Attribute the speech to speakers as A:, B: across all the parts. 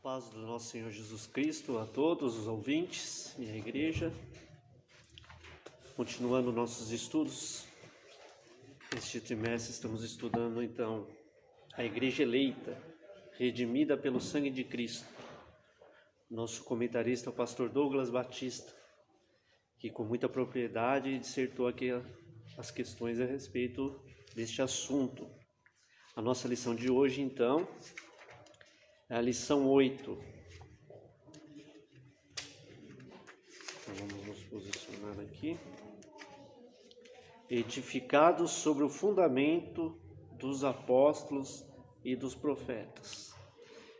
A: Paz do nosso Senhor Jesus Cristo a todos os ouvintes e a igreja. Continuando nossos estudos, este trimestre estamos estudando então a igreja eleita, redimida pelo sangue de Cristo. Nosso comentarista é o pastor Douglas Batista, que com muita propriedade dissertou aqui as questões a respeito deste assunto. A nossa lição de hoje então é a lição 8. Então, vamos nos posicionar aqui. Edificados sobre o fundamento dos apóstolos e dos profetas.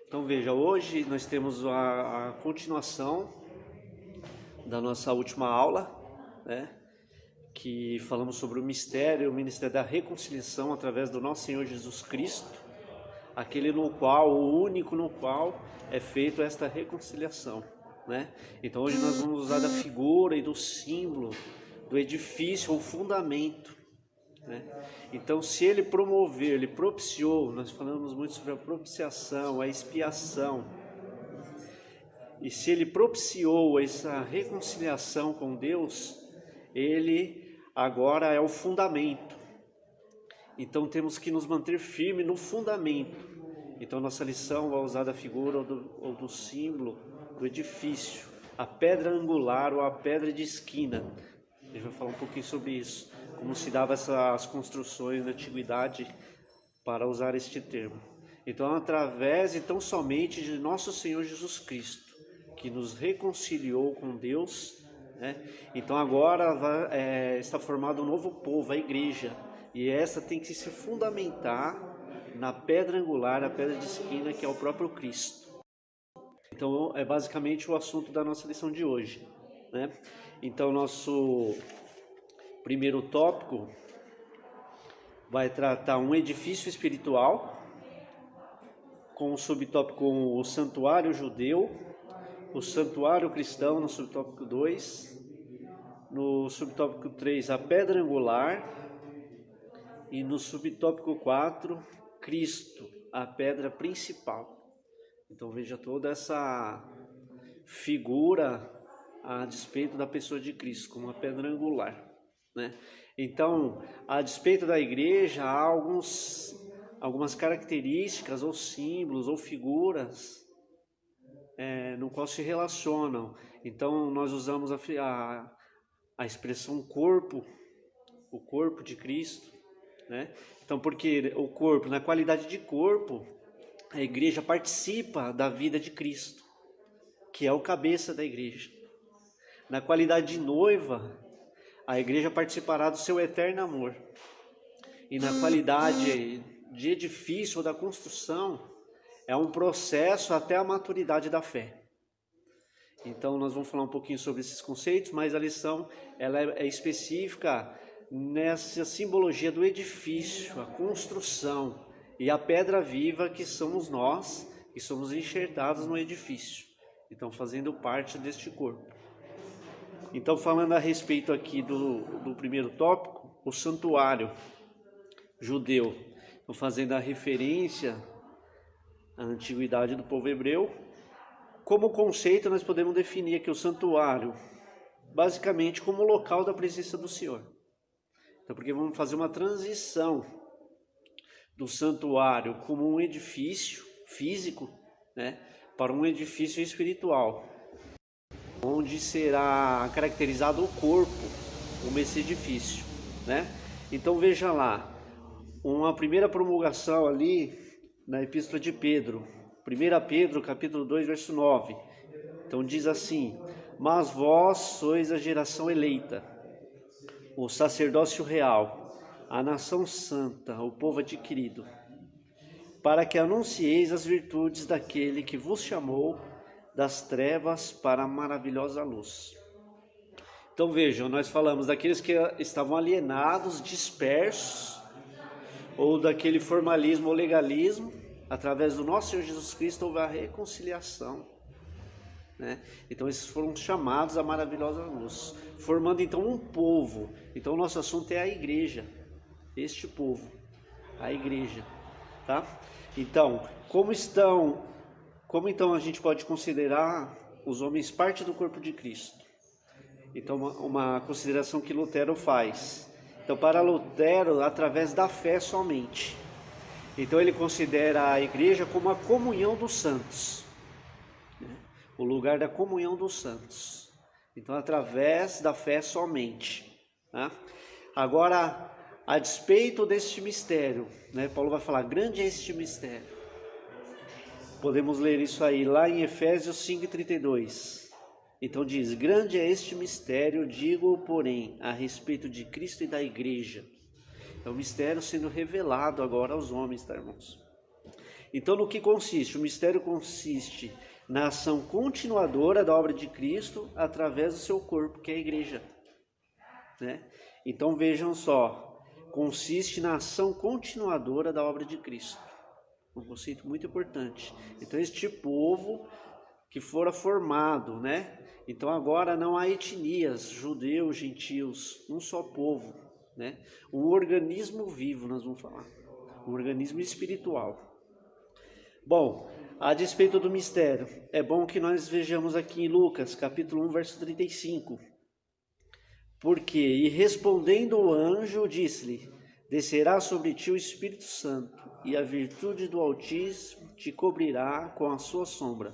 A: Então veja, hoje nós temos a continuação da nossa última aula, né? Que falamos sobre o ministério da reconciliação através do nosso Senhor Jesus Cristo. Aquele no qual, o único no qual é feita esta reconciliação, né? Então hoje nós vamos usar da figura e do símbolo do edifício, o fundamento, né? Então se ele promover, ele propiciou, nós falamos muito sobre a propiciação, a expiação, e se ele propiciou essa reconciliação com Deus, ele agora é o fundamento. Então temos que nos manter firme no fundamento. Então nossa lição vai usar da figura ou do símbolo do edifício, a pedra angular ou a pedra de esquina. A gente vai falar um pouquinho sobre isso, como se dava essas construções na antiguidade para usar este termo. Então através e tão somente de nosso Senhor Jesus Cristo, que nos reconciliou com Deus, né? Então agora está formado um novo povo, a igreja. E essa tem que se fundamentar na pedra angular, a pedra de esquina, que é o próprio Cristo. Então, é basicamente o assunto da nossa lição de hoje, né? Então, nosso primeiro tópico vai tratar um edifício espiritual, com o subtópico o santuário judeu, o santuário cristão no subtópico 2, no subtópico 3, a pedra angular, e no subtópico 4, Cristo, a pedra principal. Então veja toda essa figura a despeito da pessoa de Cristo, como a pedra angular, né? Então, a despeito da igreja, há algumas características, ou símbolos, ou figuras, no qual se relacionam. Então, nós usamos a expressão corpo, o corpo de Cristo, né? Então, porque o corpo, na qualidade de corpo, a igreja participa da vida de Cristo, que é o cabeça da igreja. Na qualidade de noiva, a igreja participará do seu eterno amor. E na qualidade de edifício ou da construção, é um processo até a maturidade da fé. Então, nós vamos falar um pouquinho sobre esses conceitos, mas a lição ela é específica nessa simbologia do edifício, a construção e a pedra viva que somos nós, que somos enxertados no edifício, então fazendo parte deste corpo. Então falando a respeito aqui do primeiro tópico, o santuário judeu, então fazendo a referência à antiguidade do povo hebreu. Como conceito nós podemos definir aqui o santuário basicamente como o local da presença do Senhor. Então, porque vamos fazer uma transição do santuário como um edifício físico, né, para um edifício espiritual, onde será caracterizado o corpo como esse edifício, né? Então veja lá, uma primeira promulgação ali na Epístola de Pedro, 1 Pedro capítulo 2, verso 9. Então diz assim: mas vós sois a geração eleita, o sacerdócio real, a nação santa, o povo adquirido, para que anuncieis as virtudes daquele que vos chamou das trevas para a maravilhosa luz. Então vejam, nós falamos daqueles que estavam alienados, dispersos, ou daquele formalismo ou legalismo. Através do nosso Senhor Jesus Cristo houve a reconciliação, né? Então esses foram chamados à maravilhosa luz, formando então um povo. Então o nosso assunto é a igreja, este povo, a igreja, tá? Então, como então a gente pode considerar os homens parte do corpo de Cristo? Então, uma consideração que Lutero faz. Então, para Lutero, através da fé somente. Então, ele considera a igreja como a comunhão dos santos, né? O lugar da comunhão dos santos. Então, através da fé somente, né? Agora, a despeito deste mistério, né? Paulo vai falar, grande é este mistério. Podemos ler isso aí lá em Efésios 5,32. Então diz, grande é este mistério, digo, porém, a respeito de Cristo e da igreja. É um mistério sendo revelado agora aos homens, tá, irmãos? Então, no que consiste? O mistério consiste na ação continuadora da obra de Cristo através do seu corpo, que é a igreja, né? Então, vejam só, consiste na ação continuadora da obra de Cristo. Um conceito muito importante. Então, este povo que fora formado, né? Então, agora não há etnias, judeus, gentios, um só povo, né? Um organismo vivo, nós vamos falar. Um organismo espiritual. Bom, a despeito do mistério, é bom que nós vejamos aqui em Lucas, capítulo 1, verso 35. Porque, e respondendo o anjo, disse-lhe, descerá sobre ti o Espírito Santo, e a virtude do Altíssimo te cobrirá com a sua sombra.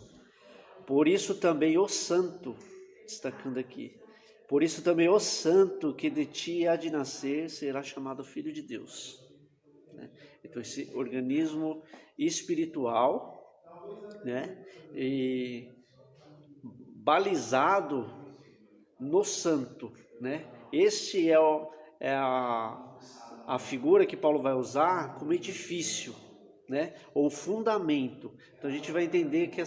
A: Por isso também o santo, destacando aqui, por isso também o santo que de ti há de nascer será chamado Filho de Deus. Então esse organismo espiritual, né, e balizado no santo, né? Este é a figura que Paulo vai usar como edifício, né? Ou fundamento. Então a gente vai entender que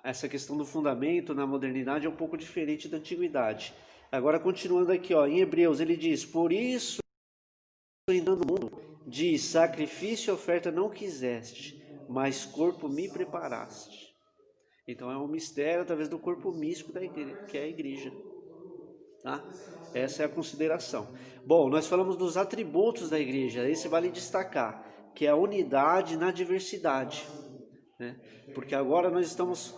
A: essa questão do fundamento na modernidade é um pouco diferente da antiguidade. Agora, continuando aqui, ó, em Hebreus, ele diz, por isso, entrando no mundo, diz, sacrifício e oferta não quiseste, mas corpo me preparaste. Então, é um mistério através do corpo místico da igreja, que é a igreja. Tá? Essa é a consideração. Bom, nós falamos dos atributos da igreja, esse vale destacar, que é a unidade na diversidade, né? Porque agora nós estamos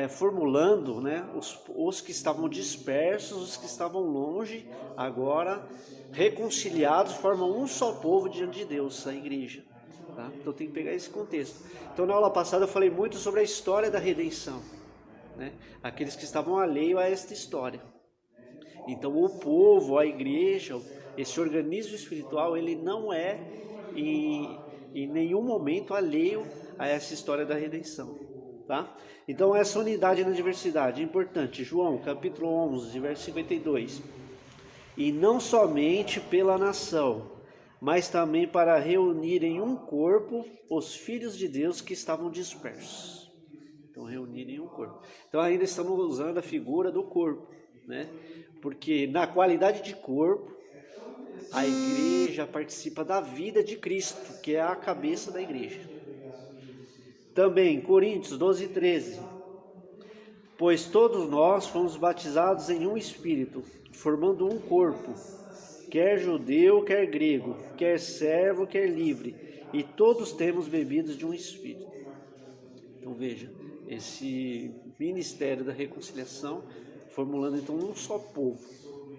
A: formulando, né, os que estavam dispersos, os que estavam longe, agora reconciliados, formam um só povo diante de Deus, a igreja. Tá? Então tem que pegar esse contexto. Então na aula passada eu falei muito sobre a história da redenção, né? Aqueles que estavam alheios a esta história. Então o povo, a igreja, esse organismo espiritual, ele não é em nenhum momento alheio a essa história da redenção, tá? Então essa unidade na diversidade é importante. João, capítulo 11, verso 52. E não somente pela nação, mas também para reunir em um corpo os filhos de Deus que estavam dispersos. Então reunir em um corpo. Então ainda estamos usando a figura do corpo, né? Porque na qualidade de corpo, a igreja participa da vida de Cristo, que é a cabeça da igreja. Também, Coríntios 12, 13. Pois todos nós fomos batizados em um Espírito, formando um corpo, quer judeu, quer grego, quer servo, quer livre, e todos temos bebido de um Espírito. Então veja, esse ministério da reconciliação, formulando então um só povo,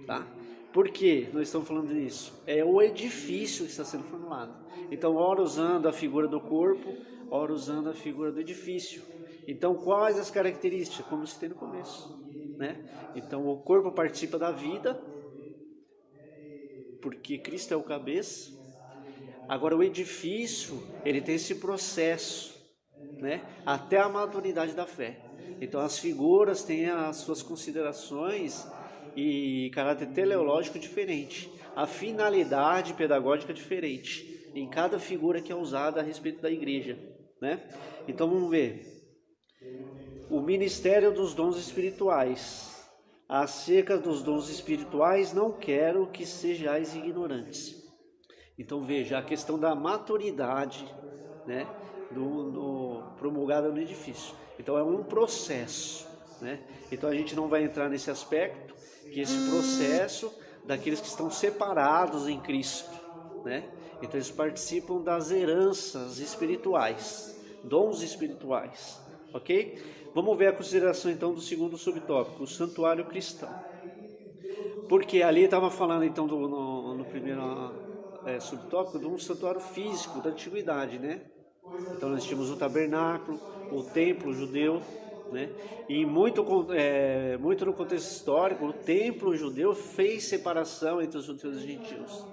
A: tá? Por que nós estamos falando disso? É o edifício que está sendo formulado. Então, ora usando a figura do corpo, ora usando a figura do edifício. Então, quais as características? Como se tem no começo, né? Então, o corpo participa da vida, porque Cristo é o cabeça. Agora, o edifício, ele tem esse processo, né? Até a maturidade da fé. Então, as figuras têm as suas considerações e caráter teleológico diferente, a finalidade pedagógica diferente em cada figura que é usada a respeito da igreja, né? Então vamos ver o ministério dos dons espirituais. Acerca dos dons espirituais não quero que sejais ignorantes. Então veja a questão da maturidade, né, promulgada no edifício. Então é um processo, né? Então a gente não vai entrar nesse aspecto, que esse processo daqueles que estão separados em Cristo, né? Então eles participam das heranças espirituais, dons espirituais, ok? Vamos ver a consideração então do segundo subtópico, o santuário cristão. Porque ali estava falando então no primeiro subtópico de um santuário físico da antiguidade, né? Então nós tínhamos o tabernáculo, o templo judeu, né? E muito no contexto histórico, o templo judeu fez separação entre os judeus e os gentios.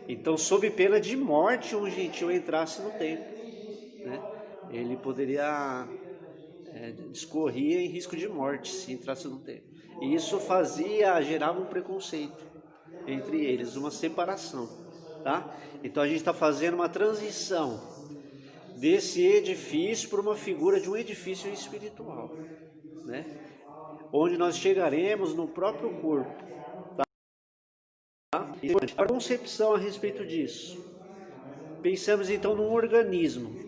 A: Então, sob pena de morte, um gentil entrasse no templo, né? Ele poderia discorria em risco de morte se entrasse no templo. E isso gerava um preconceito entre eles, uma separação, tá? Então a gente está fazendo uma transição desse edifício para uma figura de um edifício espiritual, né? Onde nós chegaremos no próprio corpo, tá? E a concepção a respeito disso. Pensamos então num organismo.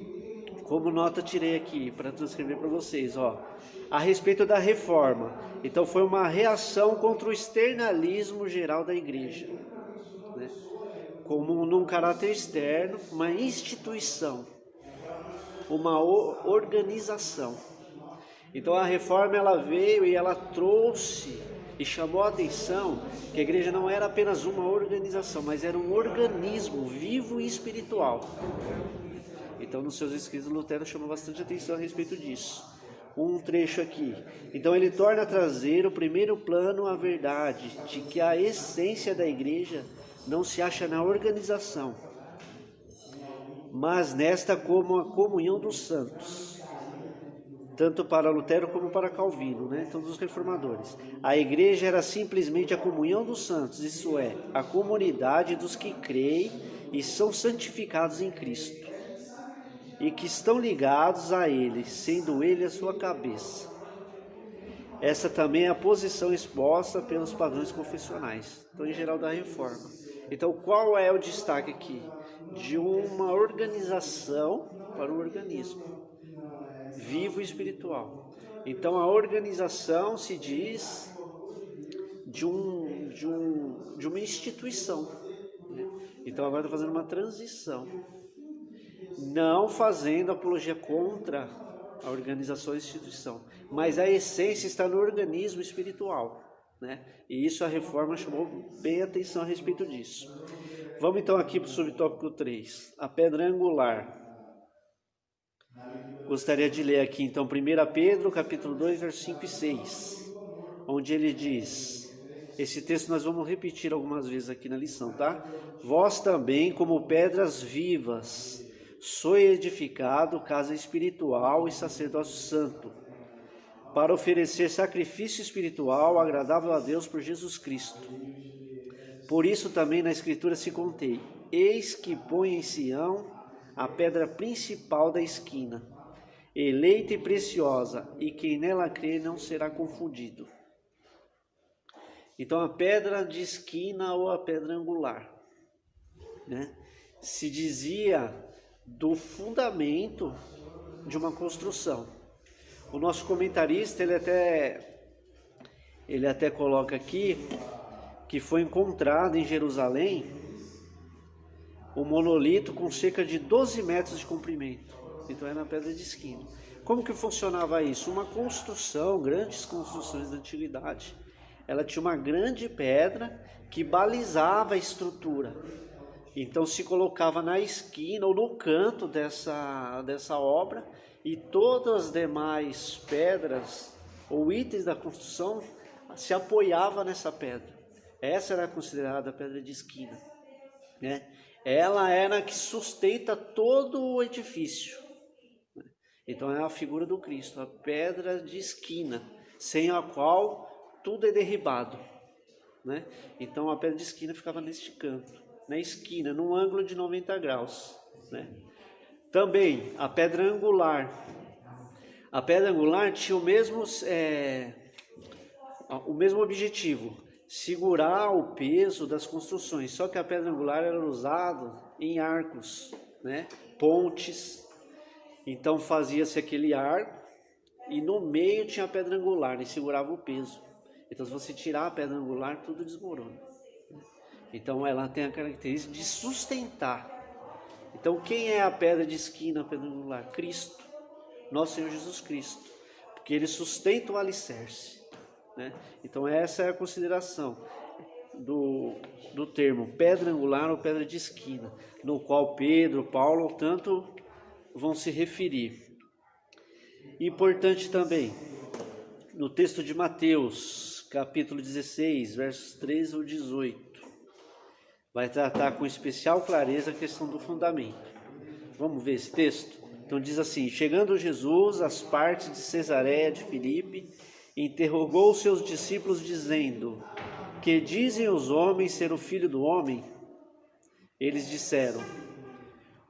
A: Como nota tirei aqui para transcrever para vocês, a respeito da reforma. Então foi uma reação contra o externalismo geral da igreja, né? Como num caráter externo, uma instituição, uma organização. Então a reforma ela veio e ela trouxe e chamou a atenção que a igreja não era apenas uma organização, mas era um organismo vivo e espiritual. Então, nos seus escritos, Lutero chamou bastante atenção a respeito disso. Um trecho aqui. Então, ele torna a trazer o primeiro plano a verdade de que a essência da igreja não se acha na organização, mas nesta como a comunhão dos santos, tanto para Lutero como para Calvino, né? Então, dos reformadores. A igreja era simplesmente a comunhão dos santos, isso é, a comunidade dos que creem e são santificados em Cristo, e que estão ligados a ele, sendo ele a sua cabeça. Essa também é a posição exposta pelos padrões confessionais, então em geral da reforma. Então qual é o destaque aqui? De uma organização para um organismo vivo e espiritual. Então a organização se diz de uma instituição, né? Então agora estou fazendo uma transição, não fazendo apologia contra a organização e a instituição, mas a essência está no organismo espiritual, né? E isso a reforma chamou bem atenção a respeito disso. Vamos então aqui para o subtópico 3, a pedra angular. Gostaria de ler aqui então 1 Pedro capítulo 2, versos 5 e 6, onde ele diz, esse texto nós vamos repetir algumas vezes aqui na lição, tá? Vós também, como pedras vivas, sois edificado casa espiritual e sacerdócio santo, para oferecer sacrifício espiritual agradável a Deus por Jesus Cristo. Por isso também na Escritura se contém, eis que põe em Sião a pedra principal da esquina, eleita e preciosa, e quem nela crê não será confundido. Então a pedra de esquina ou a pedra angular, né? Se dizia do fundamento de uma construção. O nosso comentarista ele até coloca aqui que foi encontrado em Jerusalém um monolito com cerca de 12 metros de comprimento. Então era na pedra de esquina. Como que funcionava isso? Uma construção, grandes construções da antiguidade. Ela tinha uma grande pedra que balizava a estrutura. Então se colocava na esquina ou no canto dessa obra, e todas as demais pedras ou itens da construção se apoiava nessa pedra. Essa era considerada a pedra de esquina, né? Ela era a que sustenta todo o edifício. Então é a figura do Cristo, a pedra de esquina, sem a qual tudo é derribado, né? Então a pedra de esquina ficava neste canto, na esquina, num ângulo de 90 graus, né? Também a pedra angular. A pedra angular tinha o mesmo objetivo, segurar o peso das construções, só que a pedra angular era usada em arcos, né? Pontes. Então fazia-se aquele arco e no meio tinha a pedra angular e segurava o peso. Então se você tirar a pedra angular, tudo desmorona. Então ela tem a característica de sustentar. Então quem é a pedra de esquina, a pedra angular? Cristo. nosso Senhor Jesus Cristo, porque ele sustenta o alicerce, né? Então essa é a consideração do termo pedra angular ou pedra de esquina, no qual Pedro, Paulo, tanto vão se referir. Importante também, no texto de Mateus, capítulo 16, versos 13 ao 18, vai tratar com especial clareza a questão do fundamento. Vamos ver esse texto? Então diz assim: chegando Jesus às partes de Cesareia de Filipe, interrogou os seus discípulos dizendo: que dizem os homens ser o Filho do Homem? Eles disseram: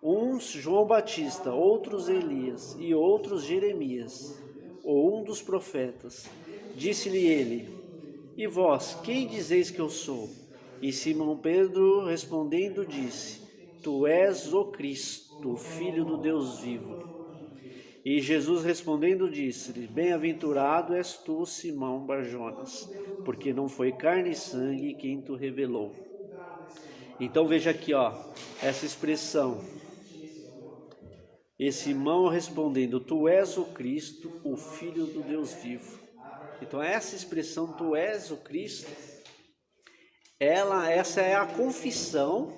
A: uns João Batista, outros Elias e outros Jeremias, ou um dos profetas. Disse-lhe ele: e vós, quem dizeis que eu sou? E Simão Pedro respondendo disse: tu és o Cristo, o Filho do Deus vivo. E Jesus respondendo disse-lhe: bem-aventurado és tu, Simão Barjonas, porque não foi carne e sangue quem tu revelou. Então veja aqui, essa expressão. E Simão respondendo: tu és o Cristo, o Filho do Deus vivo. Então essa expressão, tu és o Cristo, essa é a confissão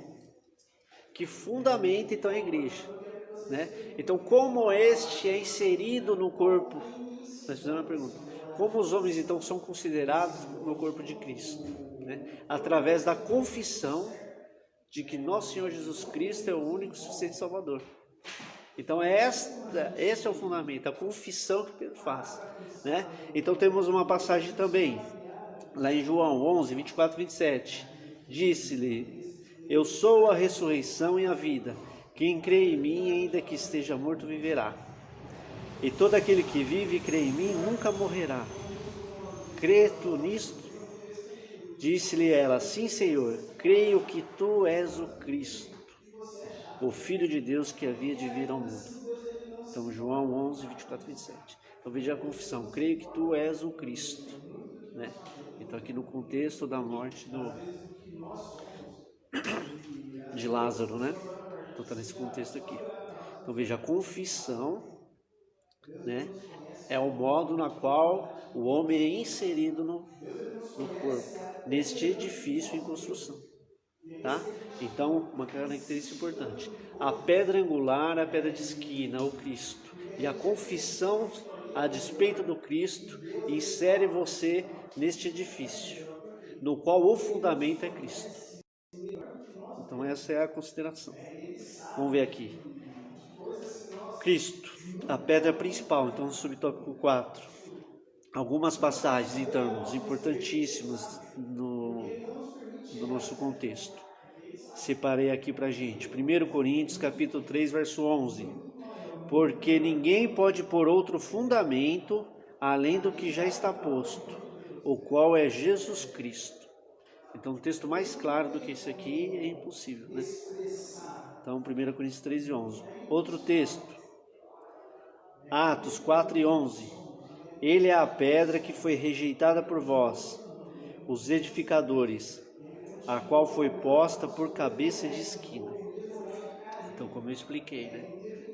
A: que fundamenta então a igreja, né? Então, como este é inserido no corpo, nós fizemos uma pergunta: como os homens então são considerados no corpo de Cristo, né? Através da confissão de que nosso Senhor Jesus Cristo é o único e suficiente Salvador. Então esse é o fundamento, a confissão que Pedro faz, né? Então temos uma passagem também, lá em João 11, 24 e 27, disse-lhe: eu sou a ressurreição e a vida, quem crê em mim, ainda que esteja morto, viverá. E todo aquele que vive e crê em mim, nunca morrerá. Crê tu nisto? Disse-lhe ela: sim, Senhor, creio que tu és o Cristo, o Filho de Deus que havia de vir ao mundo. Então, João 11, 24 e 27. Então, veja a confissão: creio que tu és o Cristo, né? Então, aqui no contexto da morte de Lázaro, né? Então, está nesse contexto aqui. Então, veja, a confissão, né, é o modo na qual o homem é inserido no corpo, neste edifício em construção. Tá? Então, uma característica importante: a pedra angular, a pedra de esquina, o Cristo, e a confissão a despeito do Cristo insere você neste edifício, no qual o fundamento é Cristo. Então essa é a consideração. Vamos ver aqui: Cristo, a pedra principal. Então, no subtópico 4, algumas passagens então importantíssimas no nosso contexto. Separei aqui pra gente. 1 Coríntios, capítulo 3, verso 11. Porque ninguém pode pôr outro fundamento além do que já está posto, o qual é Jesus Cristo. Então, um texto mais claro do que esse aqui é impossível, né? Então, 1 Coríntios 3 e 11. Outro texto, Atos 4 e 11. Ele é a pedra que foi rejeitada por vós, os edificadores, a qual foi posta por cabeça de esquina. Então, como eu expliquei, né?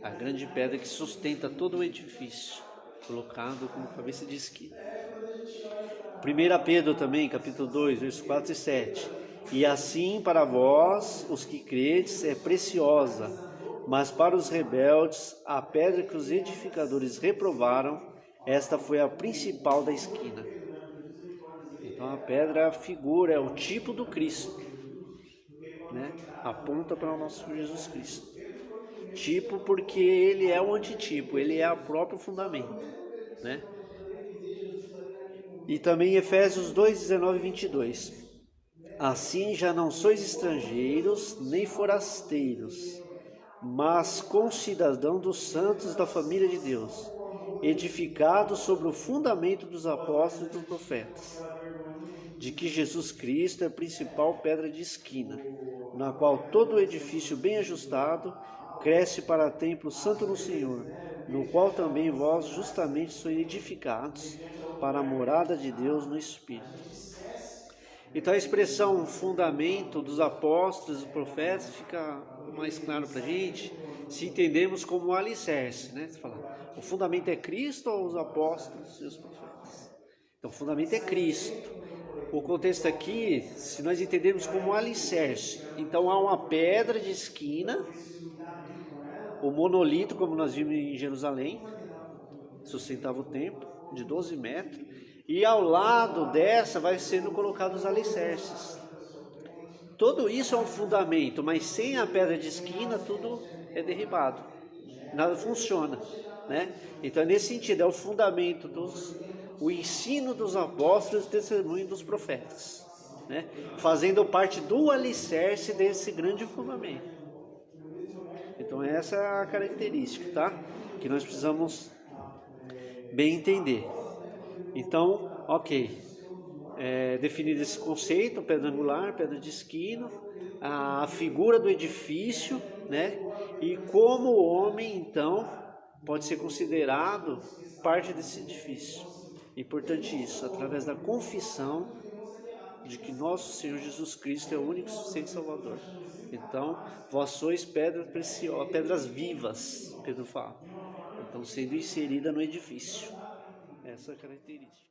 A: A grande pedra que sustenta todo o edifício, colocado como cabeça de esquina. 1 Pedro também, capítulo 2, versos 4 e 7. E assim para vós, os que credes, é preciosa, mas para os rebeldes, a pedra que os edificadores reprovaram, esta foi a principal da esquina. Então a pedra é a figura, é o tipo do Cristo, né? Aponta para o nosso Jesus Cristo. Tipo porque ele é o antitipo, ele é o próprio fundamento, né? E também Efésios 2, 19 e 22. Assim já não sois estrangeiros nem forasteiros, mas concidadãos dos santos da família de Deus, edificados sobre o fundamento dos apóstolos e dos profetas, de que Jesus Cristo é a principal pedra de esquina, na qual todo o edifício bem ajustado cresce para templo santo no Senhor, no qual também vós justamente sois edificados para a morada de Deus no Espírito. Então a expressão fundamento dos apóstolos e profetas fica mais claro para a gente se entendemos como alicerce, né? Você fala, o fundamento é Cristo ou os apóstolos e os profetas? Então o fundamento é Cristo. O contexto aqui, se nós entendemos como alicerce, então há uma pedra de esquina, o monolito, como nós vimos em Jerusalém, sustentava o templo, de 12 metros, e ao lado dessa vai sendo colocados os alicerces. Tudo isso é um fundamento, mas sem a pedra de esquina tudo é derribado, nada funciona, né? Então é nesse sentido, é o fundamento o ensino dos apóstolos e o testemunho dos profetas, né? Fazendo parte do alicerce desse grande fundamento. Então essa é a característica, tá? Que nós precisamos bem entender. Então, ok, definido esse conceito, pedra angular, pedra de esquina, a figura do edifício, né? E como o homem, então, pode ser considerado parte desse edifício. Importante isso, através da confissão de que nosso Senhor Jesus Cristo é o único suficiente Salvador. Então, vós sois pedras preciosas, pedras vivas, Pedro fala. Então, sendo inserida no edifício. Essa é a característica.